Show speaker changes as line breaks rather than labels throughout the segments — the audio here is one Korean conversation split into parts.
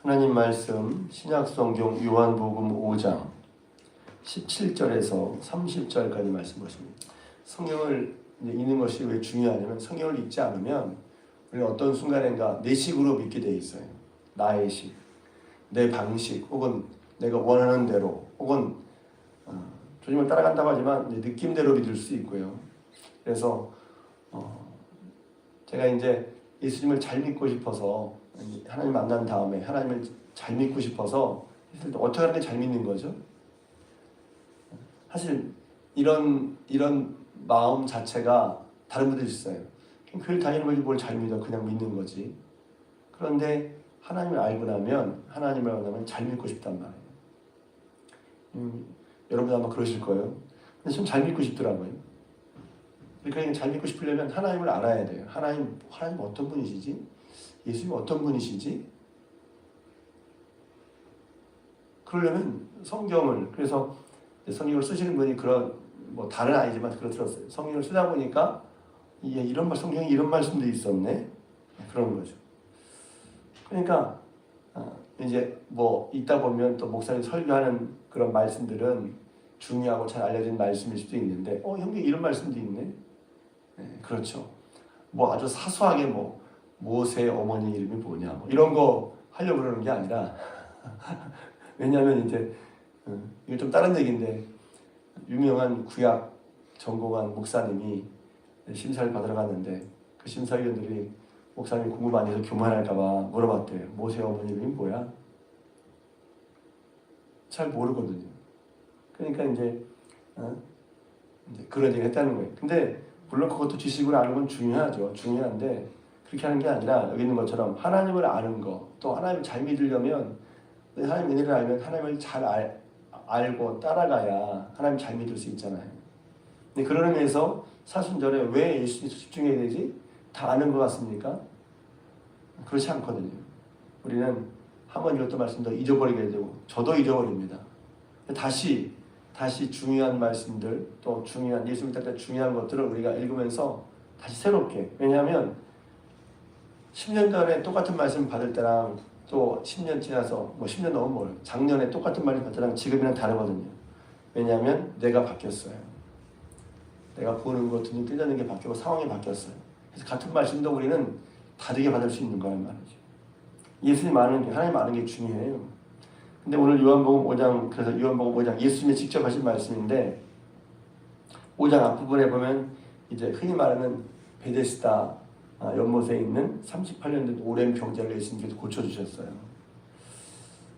하나님 말씀 신약성경 요한복음 5장 17절에서 30절까지 말씀 보십니다. 성경을 읽는 것이 왜 중요하냐면 성경을 읽지 않으면 우리는 어떤 순간인가 내 식으로 믿게 돼 있어요. 나의 식, 내 방식, 혹은 내가 원하는 대로, 혹은 주님을 따라간다고 하지만 느낌대로 믿을 수 있고요. 그래서 제가 이제 예수님을 잘 믿고 싶어서 하나님 만난 다음에 하나님을 잘 믿고 싶어서 어떻게 하는 게 잘 믿는 거죠? 사실 이런 마음 자체가 다른 분들 있어요. 교회 다니는 거지 뭘 잘 믿어, 그냥 믿는 거지. 그런데 하나님을 알고 나면 잘 믿고 싶단 말이에요. 여러분도 아마 그러실 거예요. 근데 좀 잘 믿고 싶더라고요. 그러니까 잘 믿고 싶으려면 하나님을 알아야 돼요. 하나님 어떤 분이시지? 예수님 어떤 분이시지? 그러려면 그래서 성경을 쓰시는 분이 다른 아이지만 그렇더라고요. 성경을 쓰다 보니까 성경에 이런 말씀도 있었네? 그런 거죠. 그러니까 이제 있다 보면 또 목사님 설교하는 그런 말씀들은 중요하고 잘 알려진 말씀일 수도 있는데 형님 이런 말씀도 있네? 네, 그렇죠. 아주 사소하게 모세의 어머니 이름이 뭐냐 이런 거 하려고 그러는 게 아니라 왜냐하면 이제 이게 좀 다른 얘기인데 유명한 구약 전공한 목사님이 심사를 받으러 갔는데 그 심사위원들이 목사님 공부 많이 해서 교만할까 봐 물어봤대요. 모세의 어머니 이름이 뭐야? 잘 모르거든요. 그러니까 이제 그런 얘기를 했다는 거예요. 근데 물론 그것도 지식으로 아는 건 중요하죠. 중요한데 그렇게 하는 게 아니라 여기 있는 것처럼 하나님을 아는 거, 또 하나님을 잘 믿으려면 하나님 은혜를 알면 하나님을 잘 알고 따라가야 하나님 잘 믿을 수 있잖아요. 근데 그런 의미에서 사순절에 왜 예수님에 집중해야 되지? 다 아는 것 같습니까? 그렇지 않거든요. 우리는 한번 읽었던 말씀도 잊어버리게 되고 저도 잊어버립니다. 다시 중요한 말씀들, 또 중요한 예수 믿을 때 중요한 것들을 우리가 읽으면서 다시 새롭게, 왜냐하면 10년간에 똑같은 말씀 받을 때랑 또 10년 지나서 10년 넘으면 작년에 똑같은 말씀 받을 때랑 지금이랑 다르거든요. 왜냐하면 내가 바뀌었어요. 내가 보는 것, 눈이 뜨는 게 바뀌고 상황이 바뀌었어요. 그래서 같은 말씀도 우리는 다르게 받을 수 있는 거란 말이죠. 예수님 아는 게, 하나님 아는 게 중요해요. 근데 오늘 요한복음 5장 예수님이 직접 하신 말씀인데 5장 앞부분에 보면 이제 흔히 말하는 베데스다 연못에 있는 38년 된 오랜 병자를 예수님께서 고쳐주셨어요.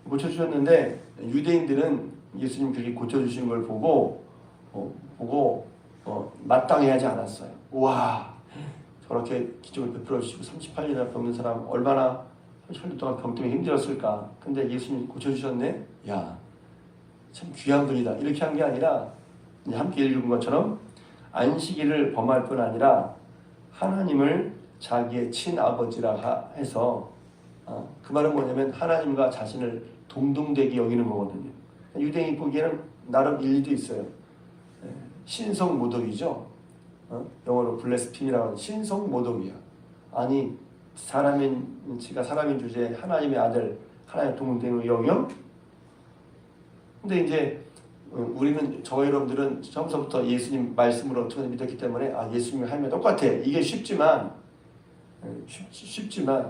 고쳐주셨는데 유대인들은 예수님 그렇게 고쳐주신 걸 보고 마땅히 하지 않았어요. 와, 저렇게 기적을 베풀어 주시고 38년이나 병든 사람 얼마나 38년 동안 병 때문에 힘들었을까. 근데 예수님이 고쳐주셨네? 야, 참 귀한 분이다. 이렇게 한 게 아니라 함께 읽은 것처럼 안식일을 범할 뿐 아니라 하나님을 자기의 친아버지라 해서 그 말은 뭐냐면 하나님과 자신을 동등되게 여기는 거거든요. 유대인이 보기에는 나름 일리도 있어요. 신성모독이죠. 영어로 블레스핌이라고 하는 신성모독이야. 아니 지가 사람인 주제에 하나님의 아들, 하나님의 동등으로 여겨? 근데 이제 우리는 여러분들은 처음부터 예수님 말씀으로 어떻게 믿었기 때문에 예수님이 하면 똑같아. 이게 쉽지만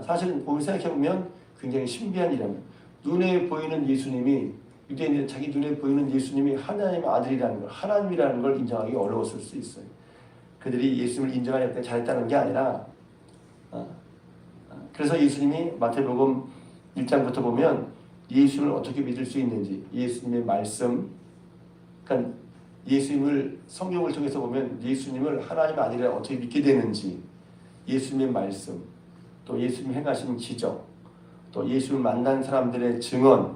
사실은 생각해보면 굉장히 신비한 일이랍니다. 눈에 보이는 예수님이 유대인들은 자기 눈에 보이는 예수님이 하나님의 아들이라는 걸, 하나님이라는 걸 인정하기 어려웠을 수 있어요. 그들이 예수님을 인정하려고 때 잘했다는 게 아니라 그래서 예수님이 마태복음 1장부터 보면 예수님을 어떻게 믿을 수 있는지, 예수님의 말씀, 그러니까 예수님을 성경을 통해서 보면 예수님을 하나님의 아들이라 어떻게 믿게 되는지, 예수님의 말씀, 또 예수님 행하신 기적, 또 예수님을 만난 사람들의 증언,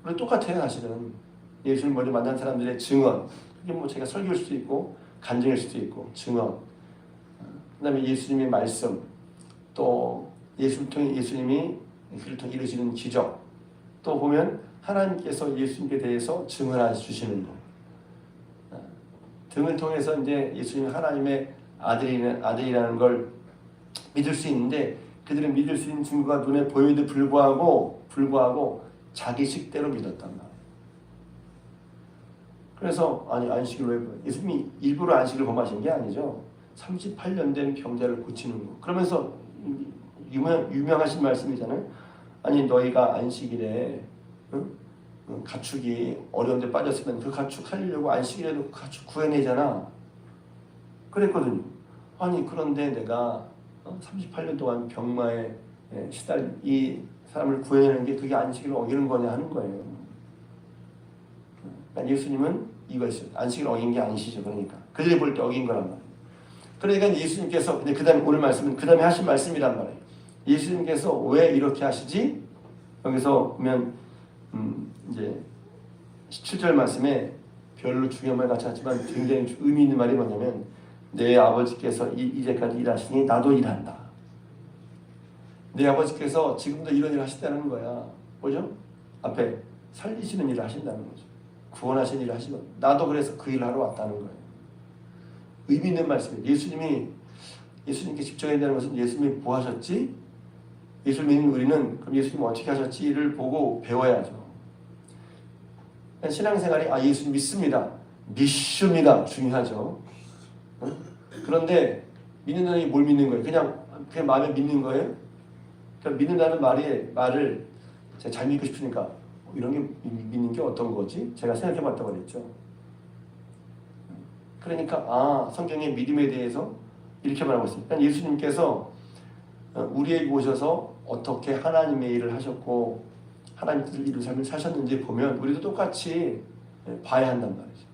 우리 똑같아요. 사실은 예수님을 먼저 만난 사람들의 증언, 그게 제가 설교일 수도 있고 간증일 수도 있고 증언, 그 다음에 예수님의 말씀, 또 예수님을 통해 예수님이 그를 통해 이루시는 기적, 또 보면 하나님께서 예수님께 대해서 증언해 주시는 것 등을 통해서 이제 예수님이 하나님의 아들이라는 걸 믿을 수 있는데, 그들은 믿을 수 있는 증거가 눈에 보이도 불구하고 자기 식대로 믿었단 말이에요. 그래서 아니 안식일 왜 예수님이 일부러 안식을 범하신 게 아니죠. 38년 된 병자를 고치는 거. 그러면서 유명하신 말씀이잖아요. 아니 너희가 안식일에 가축이 어려운데 빠졌으면 그 가축 살리려고 안식일에도 그 가축 구해내잖아. 그랬거든요. 아니 그런데 내가 38년 동안 병마에 시달 이 사람을 구해내는 게 그게 안식일을 어기는 거냐 하는 거예요. 그러니까 예수님은 이것이 안식일 어긴 게 아니시죠. 그러니까 그들이 볼 때 어긴 거란 말이에요. 그러니까 예수님께서 근데 그다음에 오늘 말씀은 그다음에 하신 말씀이란 말이에요. 예수님께서 왜 이렇게 하시지? 여기서 보면 이제 17절 말씀에 별로 중요한 말 같지 않지만 굉장히 의미 있는 말이 뭐냐면 내 아버지께서 이제까지 일하시니 나도 일한다. 내 아버지께서 지금도 이런 일을 하신다는 거야. 뭐죠? 앞에 살리시는 일을 하신다는 거죠. 구원하시는 일을 하시고 나도 그래서 그 일을 하러 왔다는 거예요. 의미 있는 말씀이에요. 예수님께 집중해야 되는 것은 예수님이 뭐 하셨지? 예수를 믿는 우리는 그럼 예수님 어떻게 하셨지를 보고 배워야죠. 신앙생활이 예수님 믿습니다. 믿습니다. 중요하죠. 그런데 믿는다는 게 뭘 믿는 거예요? 그냥 마음에 믿는 거예요? 그러니까 믿는다는 말을 제가 잘 믿고 싶으니까 이런 게 믿는 게 어떤 거지? 제가 생각해 봤다고 그랬죠. 그러니까 성경의 믿음에 대해서 이렇게 말하고 있습니다. 그러니까 예수님께서 우리에게 오셔서 어떻게 하나님의 일을 하셨고 하나님 뜻을 이룬 삶을 사셨는지 보면 우리도 똑같이 봐야 한단 말이죠.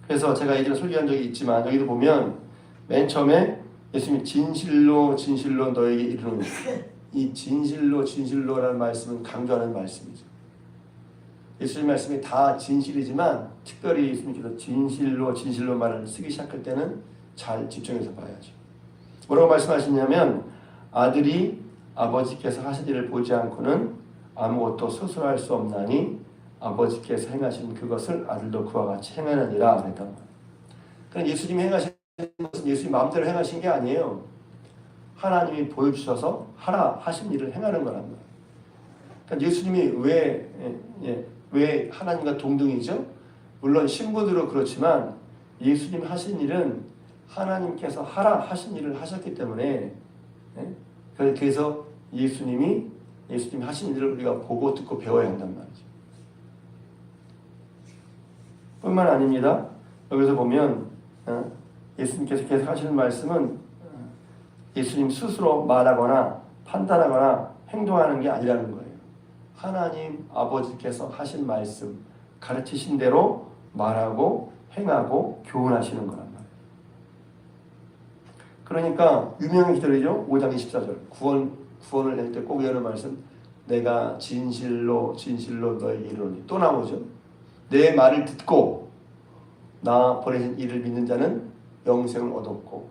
그래서 제가 예전에 설교한 적이 있지만 여기도 보면 맨 처음에 예수님이 진실로 너에게 이르노니 이 진실로라는 말씀은 강조하는 말씀이죠. 예수님 말씀이 다 진실이지만 특별히 예수님께서 진실로 말을 쓰기 시작할 때는 잘 집중해서 봐야죠. 뭐라고 말씀하시냐면 아들이 아버지께서 하신 일을 보지 않고는 아무것도 스스로 할 수 없나니 아버지께서 행하신 그것을 아들도 그와 같이 행하느니라 그랬단 말이에요. 그러니까 예수님이 행하신 것은 예수님 마음대로 행하신 게 아니에요. 하나님이 보여주셔서 하라 하신 일을 행하는 거란 말이에요. 그러니까 예수님이 왜 하나님과 동등이죠? 물론 신분으로 그렇지만 예수님 하신 일은 하나님께서 하라 하신 일을 하셨기 때문에 그래서 예수님 하신 일을 우리가 보고 듣고 배워야 한단 말이죠. 뿐만 아닙니다. 여기서 보면 예수님께서 계속 하시는 말씀은 예수님 스스로 말하거나 판단하거나 행동하는 게 아니라는 거예요. 하나님 아버지께서 하신 말씀, 가르치신 대로 말하고 행하고 교훈하시는 거란 말이에요. 그러니까 유명한 기도이죠. 5장 24절 구원을 낼 때 꼭 여는 말씀 내가 진실로 너에게 이르노니 또 나오죠. 내 말을 듣고 나 보내신 이를 믿는 자는 영생을 얻었고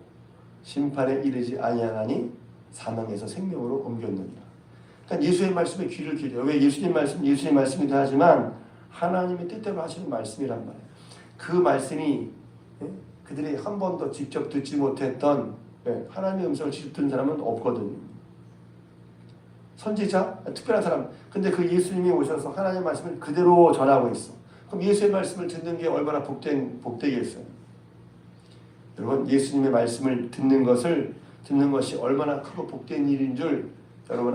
심판에 이르지 아니하나니 사망에서 생명으로 옮겼느니라. 그러니까 예수의 말씀에 귀를 기울여요. 왜 예수님 말씀이긴 하지만 하나님의 뜻대로 하시는 말씀이란 말이에요. 그 말씀이 그들이 한 번도 직접 듣지 못했던 하나님의 음성을 직접 듣는 사람은 없거든요. 선지자, 특별한 사람. 근데 그 예수님이 오셔서 하나님의 말씀을 그대로 전하고 있어. 그럼 예수의 말씀을 듣는 게 얼마나 복되겠어요. 여러분 예수님의 말씀을 듣는 것이 얼마나 크고 복된 일인 줄 여러분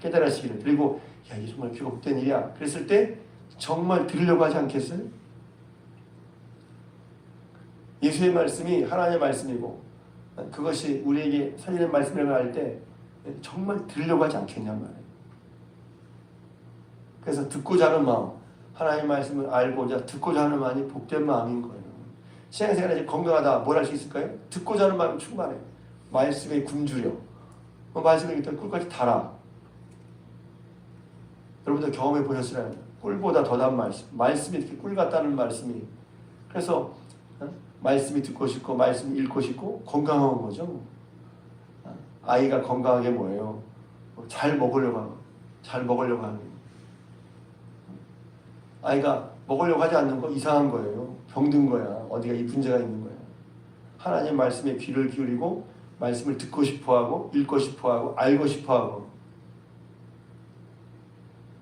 깨달으시기를. 그리고 이게 정말 크고 복된 일이야. 그랬을 때 정말 들으려고 하지 않겠어요? 예수의 말씀이 하나님의 말씀이고 그것이 우리에게 살리는 말씀이라고 할 때 정말 들으려고 하지 않겠냔 말이에요. 그래서 듣고자 하는 마음, 하나님의 말씀을 알고자 듣고자 하는 마음이 복된 마음인 거예요. 신앙생활에 건강하다 뭘 할 수 있을까요? 듣고자 하는 마음이 충만해요. 말씀에 굶주려. 말씀을 일단 꿀까지 달아. 여러분들 경험해 보셨으나요? 꿀보다 더 단 말씀이 이렇게 꿀 같다는 말씀이. 그래서 말씀이 듣고 싶고 말씀 읽고 싶고 건강한 거죠. 아이가 건강하게 뭐예요? 잘 먹으려고 하는 거예요. 아이가 먹으려고 하지 않는 거 이상한 거예요. 병든 거야. 어디가 이 문제가 있는 거야. 하나님 말씀에 귀를 기울이고 말씀을 듣고 싶어하고 읽고 싶어하고 알고 싶어하고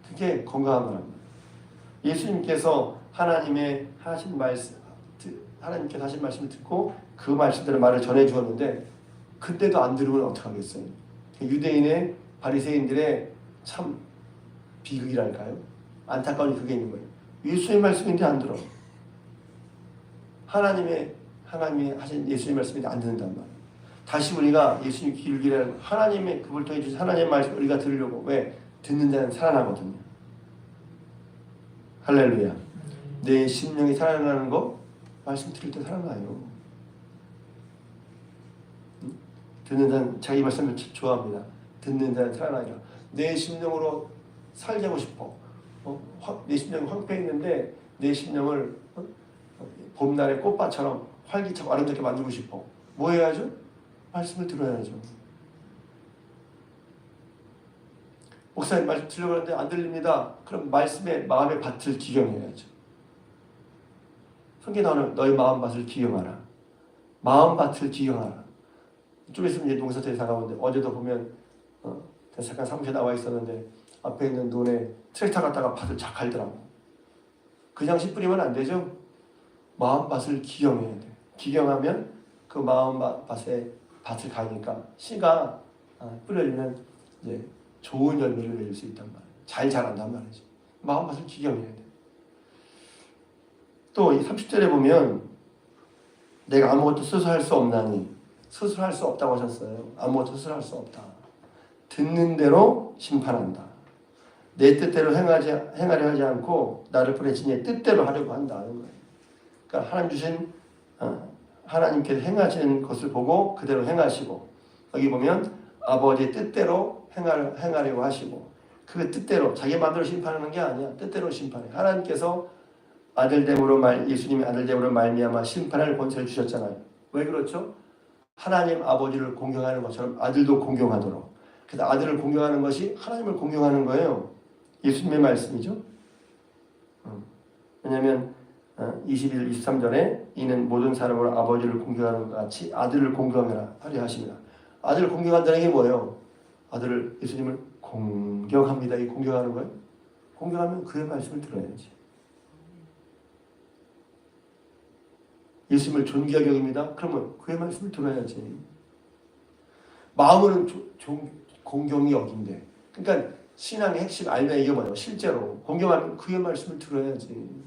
그게 건강한 거랍니다. 예수님께서 하나님께서 하신 말씀을 듣고 그 말씀대로 말을 전해 주었는데 그때도 안 들으면 어떡하겠어요? 유대인의 바리새인들의 참 비극이랄까요? 안타까운 그게 있는 거예요. 예수의 말씀인데 안 들어. 하나님이 하신 예수의 말씀인데 안 듣는단 말이에요. 다시 우리가 예수님 길기를 하나님의 그걸 통해 주신 하나님의 말씀 우리가 들으려고 왜? 듣는 자는 살아나거든요. 할렐루야. 내 심령이 살아나는 거 말씀 들을 때 살아나요. 듣는 자는 자기 말씀을 좋아합니다. 듣는 자는 살아나리라. 내 심령으로 살고 싶어. 내 심령이 황폐했는데 내 심령을 봄날의 꽃밭처럼 활기차고 아름답게 만들고 싶어. 뭐 해야죠? 말씀을 들어야죠. 목사님 말씀 들으려고 하는데 안 들립니다. 그럼 말씀의 마음의 밭을 기경해야죠. 성경에 나오는 너희 마음밭을 기경하라. 마음밭을 기경하라. 좀 있으면 이제 농사철이 다가오는데 어제도 보면 잠깐 사무실에 나와 있었는데 앞에 있는 논에 트랙터 갖다가 밭을 착 갈더라고. 그냥 씨 뿌리면 안 되죠. 마음밭을 기경해야 돼. 기경하면 그 마음밭에 밭을 가니까 씨가 뿌려지면 이제 좋은 열매를 낼 수 있단 말이에요. 잘 자란단 말이죠. 마음밭을 기경해야 돼. 또 30절에 보면 내가 아무것도 스스로 할 수 없나니 스스로 할 수 없다고 하셨어요. 아무것도 스스로 할 수 없다. 듣는 대로 심판한다. 내 뜻대로 행하려 하지 않고 나를 보내신 이의 뜻대로 하려고 한다는 거예요. 그러니까 하나님 주신 하나님께서 행하시는 것을 보고 그대로 행하시고 여기 보면 아버지의 뜻대로 행하려고 하시고 그 뜻대로 자기 마음대로 심판하는 게 아니야. 뜻대로 심판해. 하나님께서 예수님의 아들됨으로 말미암아 심판할 권세를 주셨잖아요. 왜 그렇죠? 하나님 아버지를 공경하는 것처럼 아들도 공경하도록. 그래서 아들을 공경하는 것이 하나님을 공경하는 거예요. 예수님의 말씀이죠. 왜냐하면 21, 23절에 이는 모든 사람으로 아버지를 공경하는 것 같이 아들을 공경하라 하려 하십니다. 아들을 공경한다는 게 뭐예요? 아들을 예수님을 공경합니다. 이 공경하는 거예요. 공경하면 그의 말씀을 들어야지. 예수님을 존귀하게 여깁니다. 그러면 그의 말씀을 들어야지. 마음으로는 공경이 여긴데. 그러니까 신앙의 핵심 알면 이게 뭐예요? 실제로 공경하면 그의 말씀을 들어야지.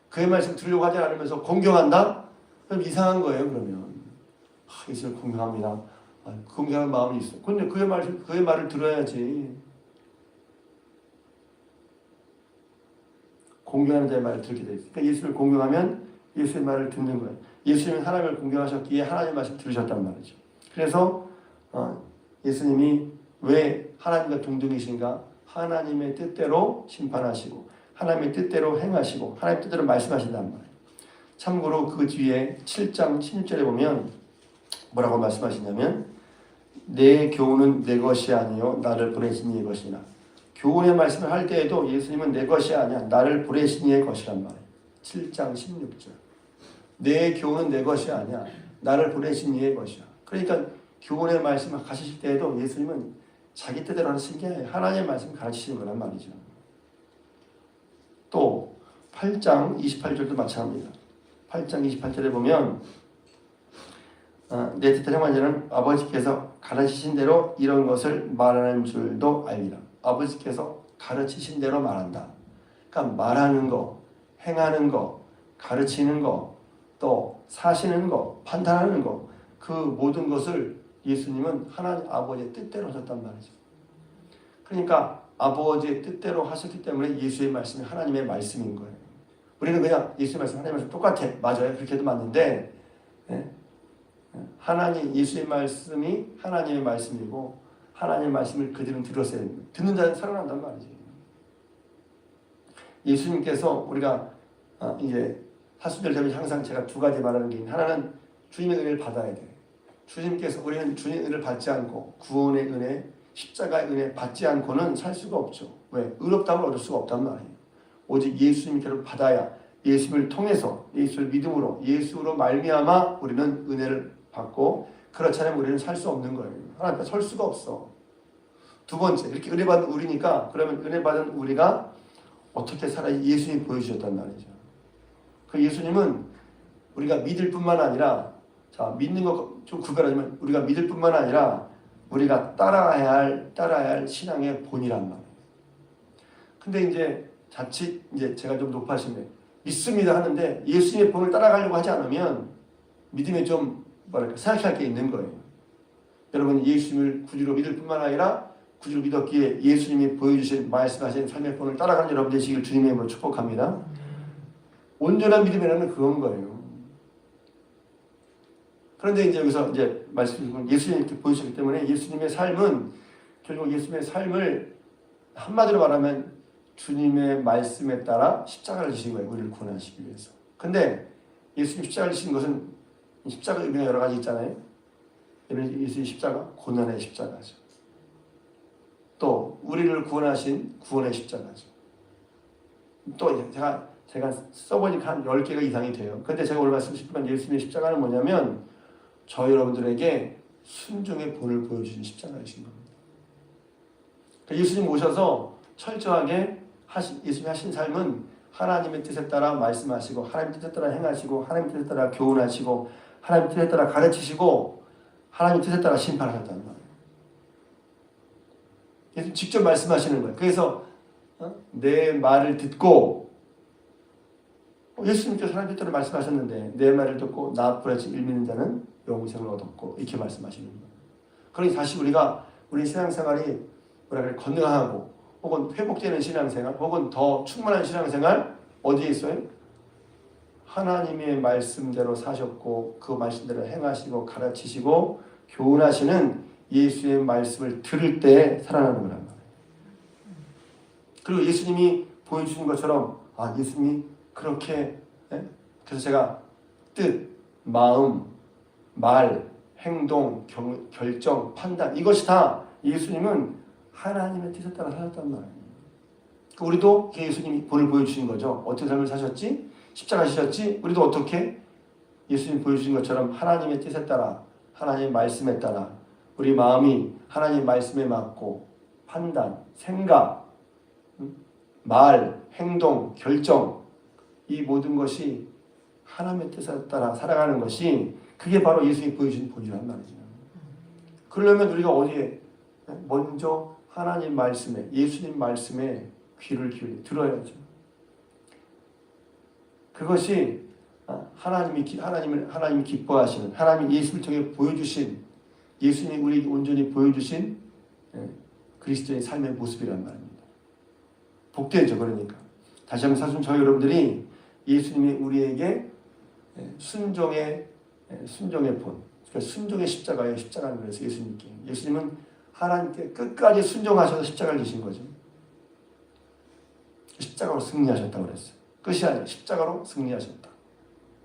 그의 말씀 들으려고 하지 않으면서 공경한다? 그럼 이상한 거예요. 그러면 예수를 공경합니다. 공경하는 마음이 있어. 근데 그의 말을 들어야지. 공경하는 자의 말을 들게 돼 있어요. 그러니까 예수를 공경하면 예수의 말을 듣는 거예요. 예수님은 하나님을 공경하셨기에 하나님의 말씀 들으셨단 말이죠. 그래서 예수님이 왜 하나님과 동등이신가? 하나님의 뜻대로 심판하시고 하나님의 뜻대로 행하시고 하나님의 뜻대로 말씀하신단 말이에요. 참고로 그 뒤에 7장 16절에 보면 뭐라고 말씀하시냐면 내 교훈은 내 것이 아니요 나를 보내신 이의 것이나. 교훈의 말씀을 할 때에도 예수님은 내 것이 아니야 나를 보내신 이의 것이란 말이에요. 7장 16절. 내 교훈은 내 것이 아니야 나를 보내신 이의 것이야. 그러니까 교훈의 말씀을 가르치실 때에도 예수님은 자기 뜻대로 하시는 게 아니라 하나님의 말씀을 가르치시는 거란 말이죠. 또 8장 28절도 마찬가지입니다. 8장 28절에 보면 내 뜻대로 행하는 자는 아버지께서 가르치신 대로 이런 것을 말하는 줄도 알리라. 아버지께서 가르치신 대로 말한다. 그러니까 말하는 거, 행하는 거, 가르치는 거, 또 사시는 거, 판단하는 거, 그 모든 것을 예수님은 하나님 아버지의 뜻대로 하셨단 말이죠. 그러니까 아버지의 뜻대로 하셨기 때문에 예수의 말씀이 하나님의 말씀인 거예요. 우리는 그냥 예수의 말씀, 하나님의 말씀 똑같아. 맞아요. 그렇게 해도 맞는데 예수의 말씀이 하나님의 말씀이고 하나님의 말씀을 그들은 들었어야 됩니다. 듣는 자는 살아난단 말이지. 예수님께서 우리가 이제 사순절 되면 항상 제가 두 가지 말하는 게 하나는 주님의 은혜를 받아야 돼. 주님께서 우리는 주님의 은혜를 받지 않고 구원의 은혜, 십자가의 은혜 받지 않고는 살 수가 없죠. 왜? 의롭다함을 얻을 수가 없단 말이에요. 오직 예수님께로 받아야 예수님을 통해서 예수를 믿음으로 예수로 말미암아 우리는 은혜를 받고 그렇지 않으면 우리는 살 수 없는 거예요. 하나님 앞에 설 수가 없어. 두 번째, 이렇게 은혜 받은 우리니까 그러면 은혜 받은 우리가 어떻게 살아야 예수님이 보여주셨단 말이죠. 그 예수님은 우리가 믿을 뿐만 아니라 자 믿는 것 좀 구별하자면 우리가 믿을 뿐만 아니라 우리가 따라야 할 신앙의 본이란 말이에요. 근데 이제 자칫 이제 제가 좀 높아지면 믿습니다 하는데 예수님의 본을 따라가려고 하지 않으면 믿음에 좀 뭐랄까 생각할 게 있는 거예요. 여러분 예수님을 구주로 믿을 뿐만 아니라 구주로 믿었기에 예수님이 보여주신 말씀하신 삶의 본을 따라가는 여러분 되시길 주님의 이름으로 축복합니다. 온전한 믿음이라는 그건 거예요. 그런데 이제 여기서 이제 말씀드린 예수님이 이렇게 보여주셨기 때문에 예수님의 삶은 결국 예수님의 삶을 한마디로 말하면 주님의 말씀에 따라 십자가를 지신 거예요. 우리를 구원하시기 위해서. 근데 예수님 십자가를 지신 것은 십자가 의미가 여러 가지 있잖아요. 예수님 십자가, 고난의 십자가죠. 또 우리를 구원하신 구원의 십자가죠. 또 제가 써보니까 한 10개가 이상이 돼요. 근데 제가 오늘 말씀드린 예수님의 십자가는 뭐냐면 저 여러분들에게 순종의 본을 보여주신 십자가이신 겁니다. 그러니까 예수님 오셔서 철저하게 예수님이 하신 삶은 하나님의 뜻에 따라 말씀하시고 하나님의 뜻에 따라 행하시고 하나님의 뜻에 따라 교훈하시고 하나님의 뜻에 따라 가르치시고 하나님의 뜻에 따라 심판하셨다는 거예요. 예수님 직접 말씀하시는 거예요. 그래서 내 말을 듣고 예수님께서 하나님의 뜻대로 말씀하셨는데 내 말을 듣고 나 앞으로 일미는 자는 영생을 얻었고 이렇게 말씀하시는 거예요. 그러니 다시 우리 신앙생활이 뭐랄까 건강하고 혹은 회복되는 신앙생활 혹은 더 충만한 신앙생활 어디에 있어요? 하나님의 말씀대로 사셨고 그 말씀대로 행하시고 가르치시고 교훈하시는 예수의 말씀을 들을 때 살아나는 거란 말이에요. 그리고 예수님이 보여주신 것처럼 예수님이 그렇게 그래서 제가 뜻, 마음, 말, 행동, 결정, 판단 이것이 다 예수님은 하나님의 뜻에 따라 사셨단 말이에요. 우리도 예수님이 본을 보여주신 거죠. 어떤 삶을 사셨지? 십자가 지셨지? 우리도 어떻게? 예수님이 보여주신 것처럼 하나님의 뜻에 따라 하나님의 말씀에 따라 우리 마음이 하나님의 말씀에 맞고 판단, 생각, 말, 행동, 결정 이 모든 것이 하나님의 뜻에 따라 살아가는 것이 그게 바로 예수님이 보여주신 본이란 말이죠. 그러려면 우리가 어디에 먼저 하나님 말씀에 예수님 말씀에 귀를 기울여 들어야죠. 그것이 하나님이 기뻐하시는 하나님이 예수를 통해 보여주신 예수님이 우리에게 온전히 보여주신 그리스도의 삶의 모습이란 말입니다. 복되죠. 그러니까 다시 한번 사실 저희 여러분들이 예수님이 우리에게 순종의 본, 그러니까 순종의 십자가예요. 십자가는 그래서 예수님은 하나님께 끝까지 순종하셔서 십자가를 지신 거죠. 십자가로 승리하셨다고 그랬어요. 끝이 아니라 십자가로 승리하셨다.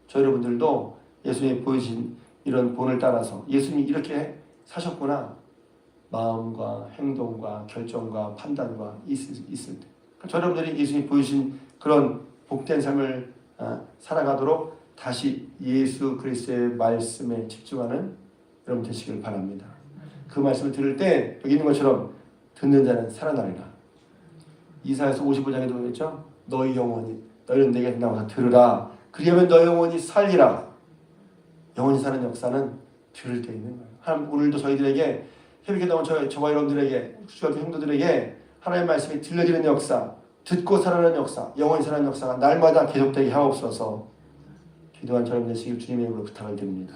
저희 여러분들도 예수님이 보여주신 이런 본을 따라서 예수님이 이렇게 사셨구나. 마음과 행동과 결정과 판단과 있을 때. 저희 여러분들이 예수님이 보여주신 그런 복된 삶을 살아가도록 다시 예수 그리스도의 말씀에 집중하는 여러분 되시길 바랍니다. 그 말씀을 들을 때 여기 있는 것처럼 듣는 자는 살아나리라. 이사야서 55장에도 그랬죠. 너희는 내게 나와서 들으라. 그리하면 너희 영혼이 살리라. 영혼이 사는 역사는 들을 때 있는 거예요. 하나님 오늘도 저희들에게 새벽에 나온 저와 여러분들에게 수고하는 성도들에게 하나님의 말씀이 들려지는 역사, 듣고 살아나는 역사, 영혼이 살아나는 역사가 날마다 계속되게 하옵소서. 기도한 저런 되시길 주님의 이름으로 부탁을 드립니다.